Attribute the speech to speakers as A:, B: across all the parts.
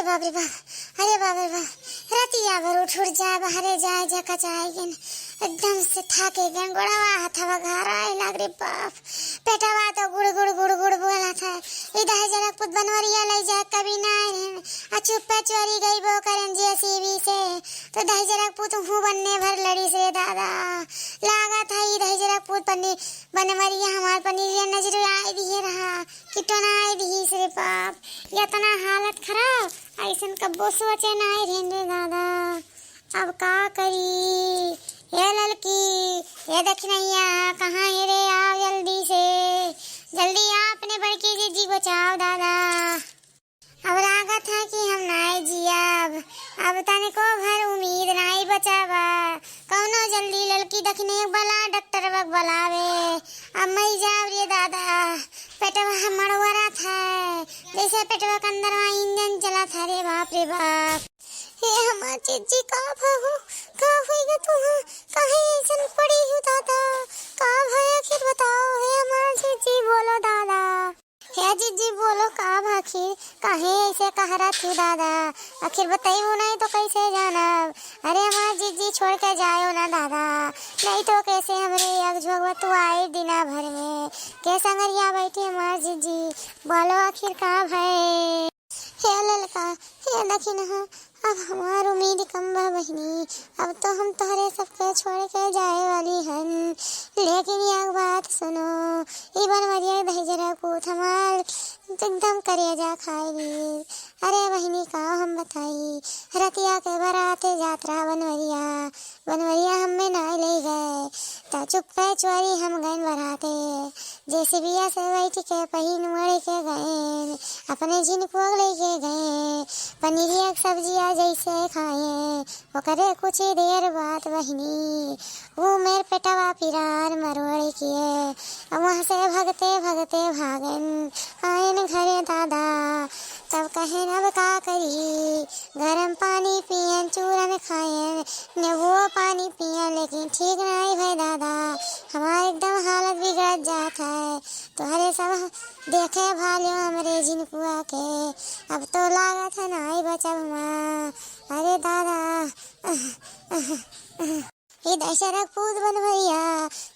A: बाप रे बाप, अरे बाप रे बाप, रतिया भर उठ जा बाहरे जाए जका चाहेगन एकदम से थाके गन गोड़वा हथवा घर आए लाग रे बाप। पेटवा तो गुड़ गुड़ गुड़ गुड़ बोला था। इधर जरा पुत बनवरिया ले जा कभी ना आ चुप्पे चोरी गई बो करन जेसीबी से तो दह जरा पुत हूँ बनने भर लड़ी से दादा लागा था। इधर जरा पुत बनवरिया हमार पनीर नजर आए दिए रहा कितना आए दी से बाप। इतना हालत खराब ऐसन कब्बो सोचे ना रहने दादा। अब का करी ये लड़की ये दक्षिणैया कहाँ है रे, आओ जल्दी से, जल्दी आ अपने बड़की जीजी बचाओ दादा। अब लागा था कि हम नाई जियाब, अब तने को भर उम्मीद नाई बचावा। कौनो जल्दी लड़की दखने बला डॉक्टर बग बुलावे। अब मैं जाब रे दादा, पेटवा मड़वरा था जैसे पेटवा के अंदर इंजन चला था रे बाप रे बाप। हे हमार जीजी का भहू का होइगा तू काहे ऐसन पड़ी हो दादा, का भया आखिर बताओ। हे हमार जीजी बोलो दादा, हे जीजी बोलो का आखिर काहे ऐसे कहरा थी दादा, आखिर बताइयो नहीं तो कैसे जानब। अरे हमार जीजी छोड़ के जाओ ना दादा, नहीं तो कैसे हमरे एक झोगवा तू आए दिना भर में के संगरिया बैठी हमार जीजी बोलो आखिर का भय। हे ललका हे दखिन अब हमार उम्मीद कम बा बहनी, अब तो हम तोहरे सबके छोड़ के जाए वाली हन। लेकिन एक बात सुनो, ई बनवरिया दही जरा पूत हमार एकदम करेजा खाएगी। अरे बहनी का हम बताई, रतिया के बराते यात्रा बनवरिया हमें ना ले गए तो चुप्पे चोरी हम गए बराते जैसे बिया से बैठ के पहिन मड़ के गए अपने जिनको लेके गए पनीरिया सब्जियाँ जैसे खाए वो करे कुछ ही देर बाद बहनी वो मेरे पेटवा पिरार मरोड़ किए। अब वहाँ से भगते भगते भागन आयन घरे दादा, तब कहे अब का करी, गरम पानी पियन चूरन खाएन ने वो पानी पियन लेकिन ठीक नहीं भाई दादा, हमारे एकदम हालत बिगड़ जाता है। तुम्हारे सब देखे भालियो हमारे जिनकुआ के, अब तो लागत है नहीं बचब हमार। अरे दादा ये दशरथ पूत बनवरिया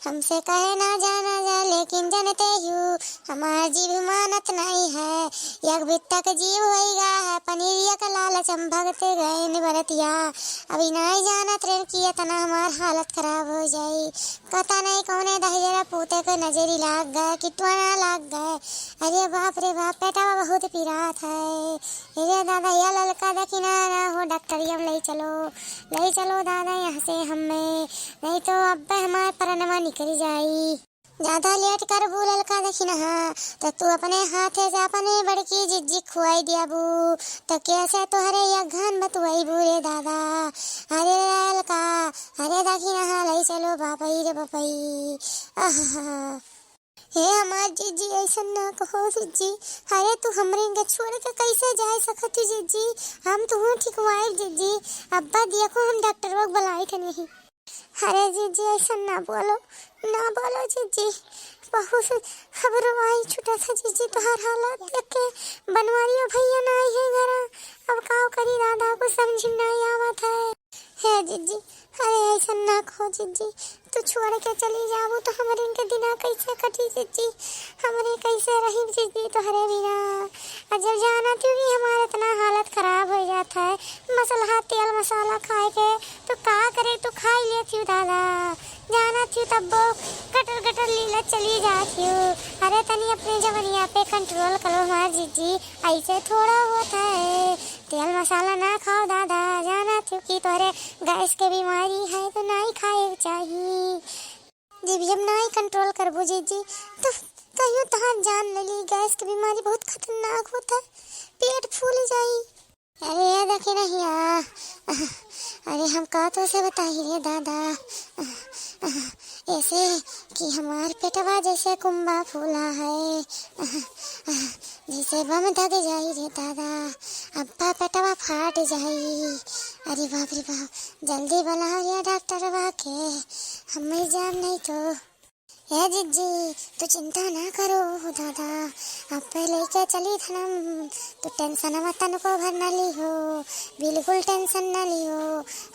A: हमसे कहे ना जाना जा लेकिन जानते हूँ हमार जीव मानत नहीं है। एक बित्तक जीव होइगा है पनीरिया का लालच हम भगते गए निबरतिया, अभी नहीं जानत रे कि इतना हमार हालत खराब हो जाई। पता नहीं कौने दहजरा पूते के नजरी लाग गए किटवा ना लाग गए। अरे बाप रे बाप पेटा बहुत पिरात है। अरे दादा यह लड़का दखिना ना हो डॉक्टरिया ले चलो दादा यहाँ से हमें, नहीं तो अब हमारे परनवा निकल जाई। ज्यादा लेट कर बुलल का दखिना तो तू अपने हाथे से अपने बड़की जिज्जी खुआई दिया बू तो कैसे तुहरे या घन बतुआई बुरे दादा। अरे ललका अरे दखिना ले चलो बापई रे बापई। हे हमार जीजी ऐसा ना कहो जीजी, अरे तू हमरे के छोड़ के कैसे जाए सकती जीजी, हम तो ठिकवाए जीजी, अब्बा देखो हम डॉक्टर को बुलाई थे नहीं। अरे जीजी ऐसा ना बोलो जीजी, बहुत खबरों आई छुटा था जीजी तुहार हालत देख के बनवारियों भैया ना आई है घर, अब काव करी दादा को समझ नहीं आवत है। हे जीजी अरे ऐसा ना कहो जीजी, तू छोड़ के चली जाबू तो हमारे इनके दिना कैसे कटी जीजी, हमारे कैसे रही जीजी तुम्हारे बिना। जब जाना तू भी हमारा इतना हालत खराब हो जाता है मसाला तेल मसाला खाए के तो का करे तो खा ही लेती हूँ दादा, जाना थी तब गटर लीला चली जाती हूँ। अरे तनी अपने जवनिया पे कंट्रोल करो हमारे जीजी, ऐसे थोड़ा होता है, तेल मसाला ना खाओ दादा, जाना थी कि तोरे गैस के बीमारी है तो नहीं खाए चाहिए। जब नहीं कंट्रोल करबो जीजी तो कहियो तहार जान लली, गैस की बीमारी बहुत खतरनाक होता है, पेट फूल जाई। अरे ये देखे नहीं अरे हम का तो से बताइए रे दादा, ऐसे कि हमार पेटवा जैसे कुंभा फूला है, जैसे बम दग जाई रे दादा, अब्बा पेटवा फाट जाई। अरे बाप रे बाप, जल्दी बुलाओ या डॉक्टर के, हमें जान नहीं तो। है जिज्जी तू चिंता ना करो दादा, अब पहले क्या चली थनम, तू टेंशन मत तनको भर न लियो, बिल्कुल टेंशन न लियो,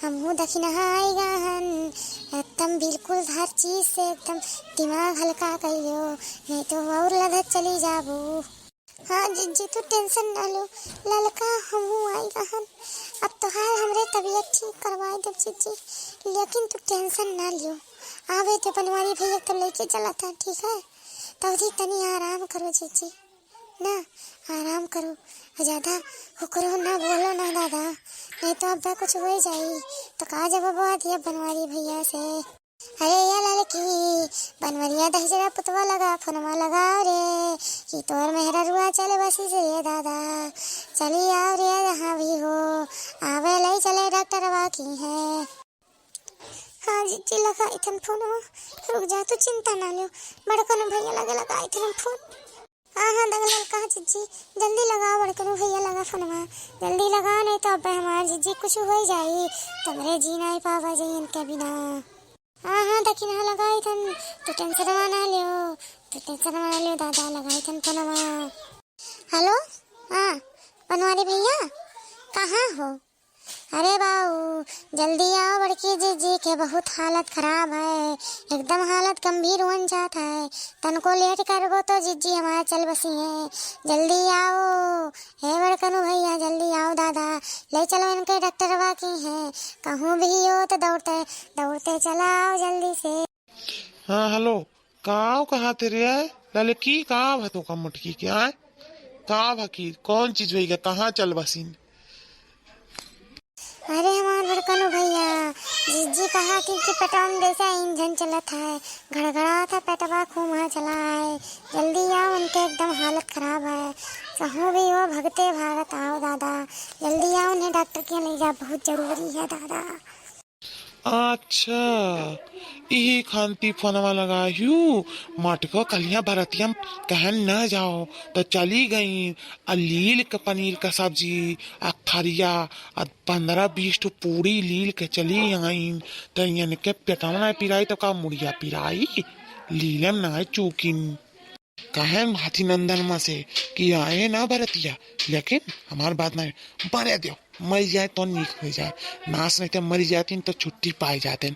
A: हमहू दखी नहाएगा हन, एकदम बिल्कुल हर चीज से एकदम दिमाग हल्का करियो, नहीं तो और लदत चली जाबू। हाँ जिज्जी तू टेंशन ना लो, ललका हमहू आएगा हन, अब तो हाल हमरे तबीयत ठीक करवाए दे जिज्जी, लेकिन तू टेंशन ना लियो, आवे तो बनवारी भैया तो लेके चला था, ठीक है? तभी तनी आराम करो जीजी, ना आराम करो, ज्यादा हो करो ना, बोलो ना दादा, नहीं तो अब कुछ हो जाए तो कहा जब बात दिया बनवारी भैया से। अरे या लड़की बनवरिया 10 जगह पुतवा लगा फोनमा लगाओ रे, कि तोर मेहरा रुआ चले बसी से रे दादा, चली आओ रे जहाँ भी हो, आवे ले चले डॉक्टर बाकी है। हाँ जी लगा इथन फोन, रुक जा तू चिंता ना लो, बड़कन भैया लगा इथन फोन। हाँ दगल कहा जीजी जल्दी लगाओ, बड़कन भैया लगा फोनवा, जल्दी लगाओ, नहीं तो अब हमारे जीजी कुछ हो जाए तो मेरे जी नहीं पावा जाए इनके बिना। हाँ दखी ना लगा इथन, तू टेंशन ना लियो, तू टेंशन ना लियो दादा, लगा इथन फोनवा। हेलो हाँ बनवारी भैया कहाँ हो? अरे बाऊ जल्दी आओ, बड़की जीजी के बहुत हालत खराब है, एकदम हालत गंभीर हो जाता है, तनको लेट करोगे तो जीजी हमारा चल बसी है, जल्दी आओ हे बड़कनू भैया, जल्दी आओ दादा, ले चलो इनके डॉक्टर बाकी है, कहूँ भी हो तो दौड़ते दौड़ते चलाओ जल्दी से।
B: हाँ हेलो कहाँ तेरे है लड़की, कहाँ है तो कम मुटकी क्या है, कहाँ भकी कौन चीज हुई, कहाँ चल बसीन?
A: अरे हमारे बड़कनू भैया जीजी कहा कि पेटवा जैसा इंजन चलत है, घड़घड़ा था पेटवा खूब वहाँ चला है, जल्दी आओ उनके एकदम हालत खराब है, कहूँ भी हो भगते भागत आओ दादा, जल्दी आओ उन्हें डॉक्टर के ले जा, बहुत जरूरी है दादा।
B: अच्छा यही खानती फोनवा लगा हूँ, मटको कलिया भरतियम कहन न जाओ तो चली गई, लील का पनीर का सब्जी अखरिया 15-20 तो पूरी लील के चली आई, तो इनके पेटवा पिराई तो का मुड़िया पिराई, लीलम ना चूकिन कहन हाथी नंदन में से कि आए ना भरतिया, लेकिन हमार बात नहीं मरे दो, मर जाए तो नीक हो जाए, नाश नहीं तो मर जाती तो छुट्टी पाई जाते,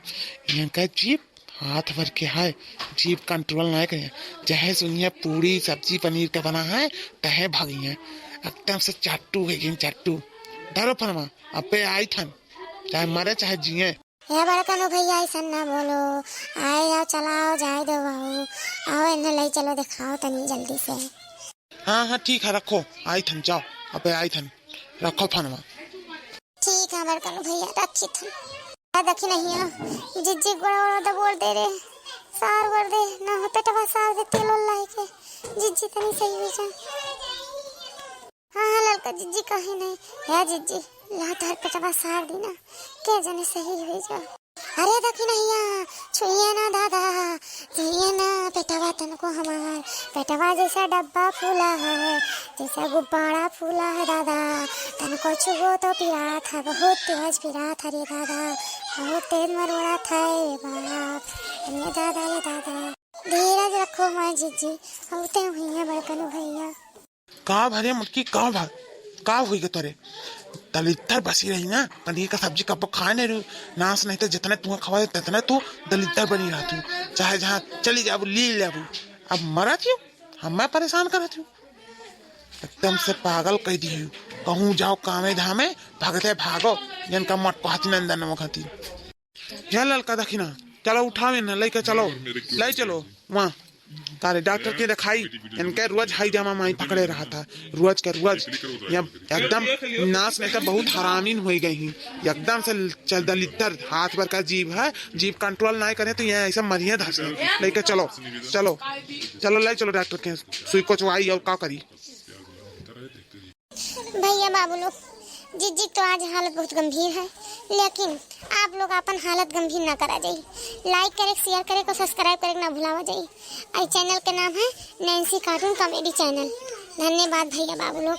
B: इनका जीप हाथ भर के है, जीप कंट्रोल नहीं करे, चाहे सुनिए पूरी सब्जी पनीर का बना है तहे भागी है, एकदम से चट्टू है गई चट्टू, डरो फरमा अब पे आई थन, चाहे मरे चाहे जिए।
A: ये बड़कनू भैया ऐसा ना बोलो, आए आओ चलाओ जाए दो बाबू, आओ इन्हें ले चलो दिखाओ तनी जल्दी से।
B: हाँ ठीक है रखो, आई थन जाओ, अबे आई थन रखो फनमा।
A: ठीक है बड़कनू भैया रखी थन, देखी नहीं है जिज्जी गोड़ा दबोड़ दे रे, सार कर दे ना हो पेटवा सार दे तेल लाई के, जिज्जी तनी सही हो जा। हाँ लड़का जिज्जी कहीं नहीं है, जिज्जी लातार पेटवा सार दी ना, के जने सही हो जा। अरे देखी नहीं छुइए ना दादा, छुइए ना पेटवा तनको हमार, पेटवा जैसा डब्बा फूला है, जैसा गुब्बारा फूला है दादा, तनको छुओ तो पिरा था, बहुत तेज पिरा था रे दादा, बहुत तेज मरोड़ा था रे बाप, ये दादा धीरज रखो माँ जीजी, होते हुई है बड़कनू भैया।
B: कहाँ भरे मुटकी कहाँ हुई तोरे, दलितर बसी रही ना, पनीर का सब्जी कब खाने रू, नाश नहीं तो जितने तुम्हें खवा तितने तू दलितर बनी रहा तू, चाहे जहाँ चली जाबू ली लेबू, अब मरा थी हम परेशान करा थी, एकदम से पागल कह दी, कहूँ जाओ कामे धामे भागते भागो, जिनका मट को हाथी नंदन वहाती या ललका दखिना, चलो उठावे ना लेके चलो, ले चलो वहाँ तारे डॉक्टर के दिखाई, इनके रोज हाई जामा माई पकड़े रहा था, रोज का रोज एकदम नाश नहीं तो बहुत हरामीन हो गई, एकदम से चल दलितर हाथ भर का जीव है, जीव कंट्रोल नहीं करे तो ये ऐसा मरिए धसने, लेके चलो चलो चलो ले चलो डॉक्टर के सुई को चुवाई और क्या करी।
A: भैया बाबू लोग जिज्जी तो आज हालत बहुत गंभीर है, लेकिन आप लोग अपन हालत गंभीर ना करा जाइए, लाइक करे शेयर करे को सब्सक्राइब करे ना भुलावा जाइए, आई चैनल के नाम है नैन्सी कार्टून कॉमेडी चैनल। धन्यवाद भैया बाबू लोग।